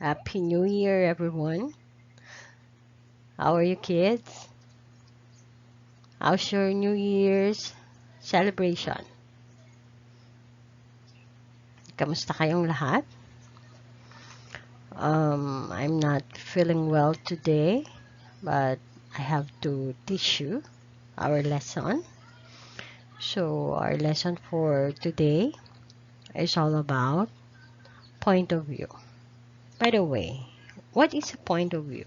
Happy New Year, everyone. How are you, kids? How's your New Year's celebration? Kamusta kayong lahat? I'm not feeling well today, but I have to teach you our lesson. So, our lesson for today is all about point of view. By the way, what is a point of view?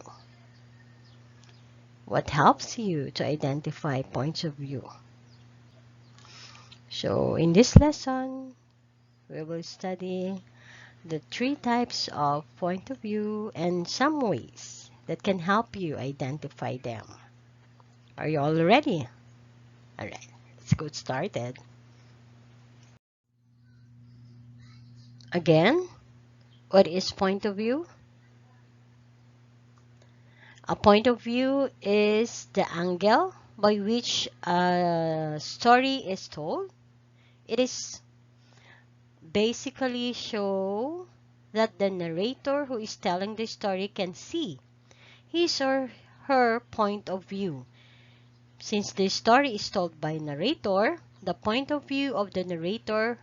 What helps you to identify points of view? So, in this lesson, we will study the three types of point of view and some ways that can help you identify them. Are you all ready? Alright, let's get started. Again, what is point of view? A point of view is the angle by which a story is told. It is basically show that the narrator who is telling the story can see his or her point of view. Since the story is told by narrator, the point of view of the narrator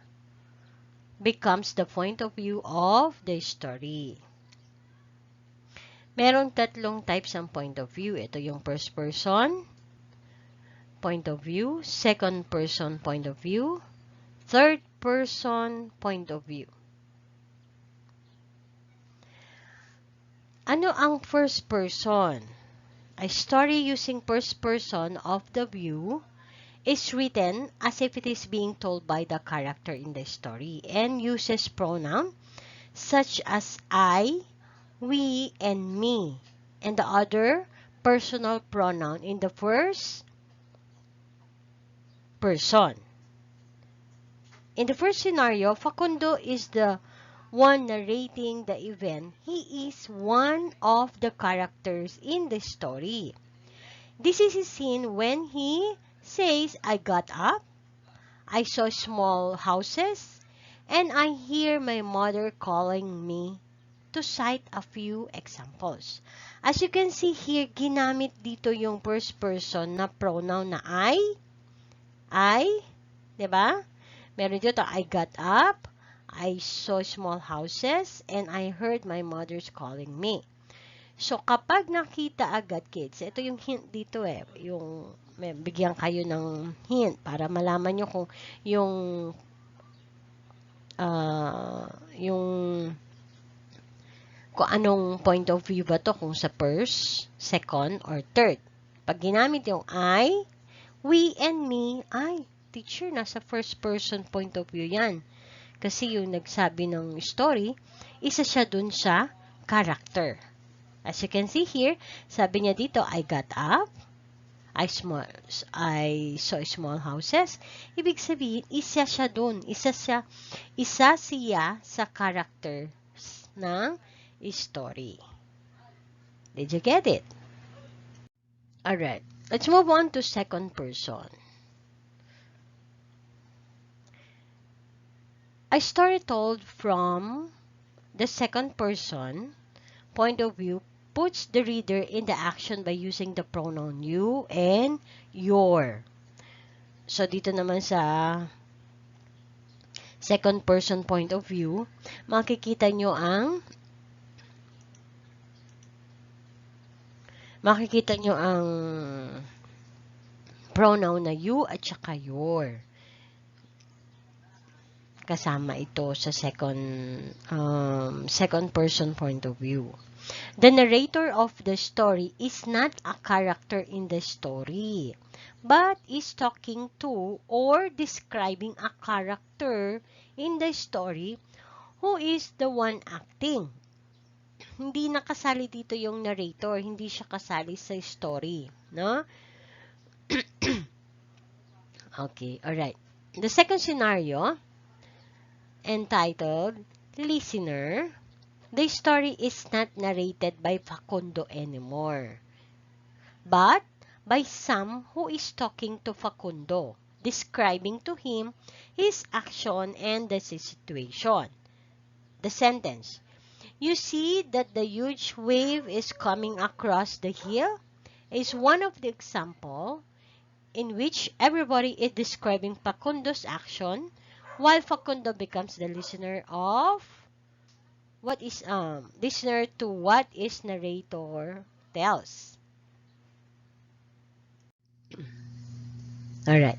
becomes the point of view of the story. Meron tatlong types ng point of view. Ito yung first person point of view, second person point of view, third person point of view. Ano ang first person? A story using first person of the view is written as if it is being told by the character in the story and uses pronouns such as I, we, and me, and the other personal pronoun in the first person. In the first scenario, Facundo is the one narrating the event. He is one of the characters in the story. This is a scene when he says, I got up, I saw small houses, and I hear my mother calling me, to cite a few examples. As you can see here, ginamit dito yung first person na pronoun na I, diba? Meron dito, I got up, I saw small houses, and I heard my mother's calling me. So, kapag nakita agad, kids, ito yung hint dito yung bigyan kayo ng hint para malaman nyo kung yung kung anong point of view ba to, kung sa first, second, or third. Pag ginamit yung I, we, and me, teacher, nasa first person point of view yan. Kasi yung nagsabi ng story, isa siya dun sa character. As you can see here, sabi niya dito, I got up, I saw small houses. Ibig sabihin, isa siya dun. Isa siya sa character ng story. Did you get it? Alright, let's move on to second person. A story told from the second person point of view puts the reader in the action by using the pronoun you and your. So, dito naman sa second person point of view, makikita nyo ang pronoun na you at saka your. Kasama ito sa second person point of view. The narrator of the story is not a character in the story, but is talking to or describing a character in the story who is the one acting. Hindi nakasali dito yung narrator, hindi siya kasali sa story, no? Okay, alright. The second scenario, entitled Listener, the story is not narrated by Facundo anymore, but by Sam who is talking to Facundo, describing to him his action and the situation. The sentence, You see that the huge wave is coming across the hill is one of the example in which everybody is describing Facundo's action while Facundo becomes the listener of listener to what is narrator tells. All right.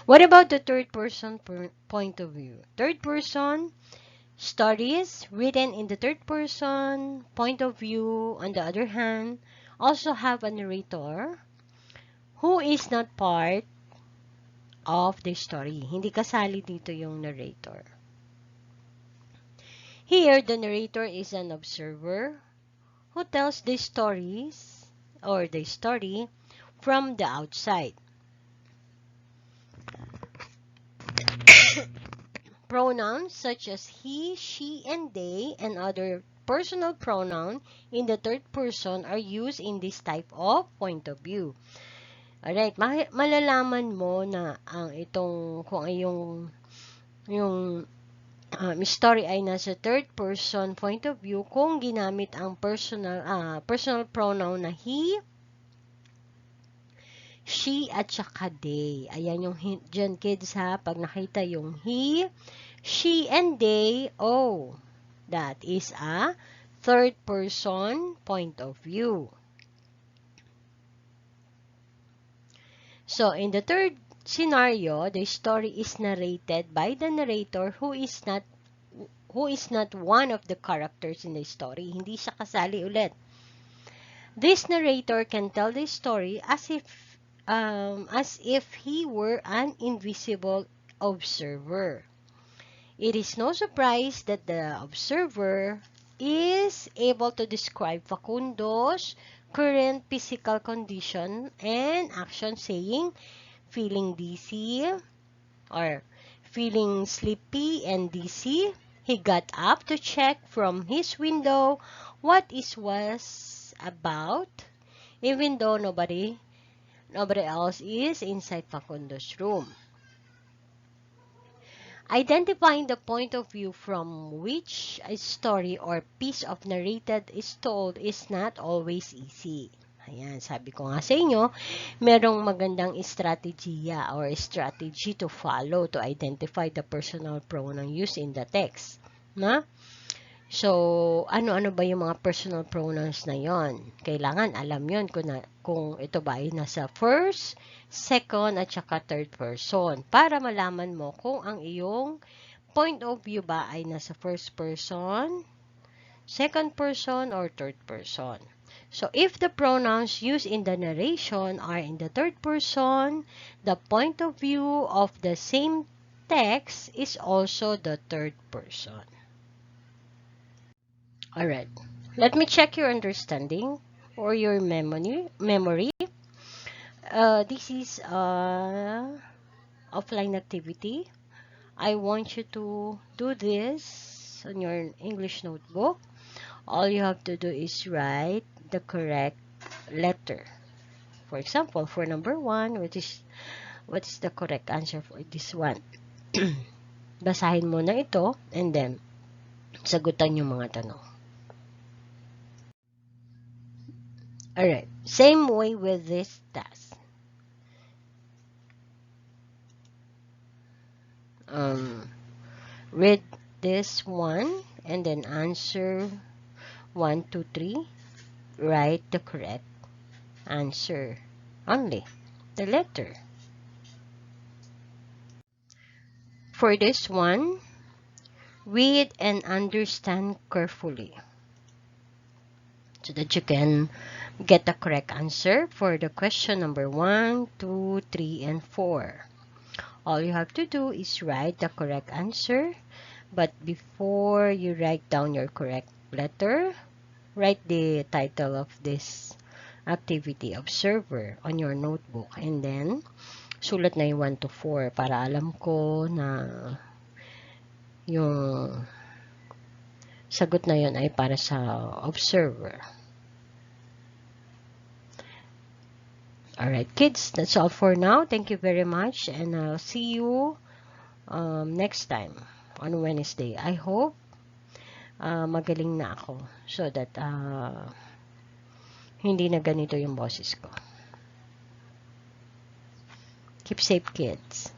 What about the third person point of view? Third person stories written in the third person point of view, on the other hand, also have a narrator who is not part of the story. Hindi kasali dito yung narrator. Here, the narrator is an observer who tells the stories or the story from the outside. Pronouns such as he, she, and they, and other personal pronoun in the third person are used in this type of point of view. Alright, malalaman mo na ang kung ay yung story ay nasa third person point of view kung ginamit ang personal pronoun na he, she, at saka they. Ayan yung hint dyan, kids, ha. Pag nakita yung he, she, and they, that is a third person point of view. So, in the third scenario, the story is narrated by the narrator who is not one of the characters in the story. Hindi siya kasali ulit. This narrator can tell the story as if he were an invisible observer. It is no surprise that the observer is able to describe Facundo's current physical condition and action, saying, feeling dizzy or feeling sleepy and dizzy. He got up to check from his window what it was about, even though nobody else is inside Facundo's room. Identifying the point of view from which a story or piece of narrated is told is not always easy. Ayan, sabi ko nga sa inyo, merong magandang estrategiya or strategy to follow to identify the personal pronoun used in the text. Na? So, ano-ano ba yung mga personal pronouns na yon? Kailangan alam yon kung ito ba ay nasa first, second, at saka third person. Para malaman mo kung ang iyong point of view ba ay nasa first person, second person, or third person. So, if the pronouns used in the narration are in the third person, the point of view of the same text is also the third person. Alright, let me check your understanding or your memory. This is offline activity. I want you to do this on your English notebook. All you have to do is write the correct letter. For example, for number 1, what is the correct answer for this one? Basahin mo na ito and then sagutan yung mga tanong. Alright, same way with this task. Read this one and then answer 1, 2, 3. Write the correct answer only, the letter. For this one, read and understand carefully so that you can get the correct answer for the question number 1, 2, 3, and 4. All you have to do is write the correct answer, but before you write down your correct letter, write the title of this activity, observer, on your notebook, and then sulat na yung 1 to 4 para alam ko na yung sagot na yun ay para sa observer. Alright, kids, that's all for now. Thank you very much, and I'll see you next time on Wednesday. I hope magaling na ako so that hindi na ganito yung boses ko. Keep safe, kids.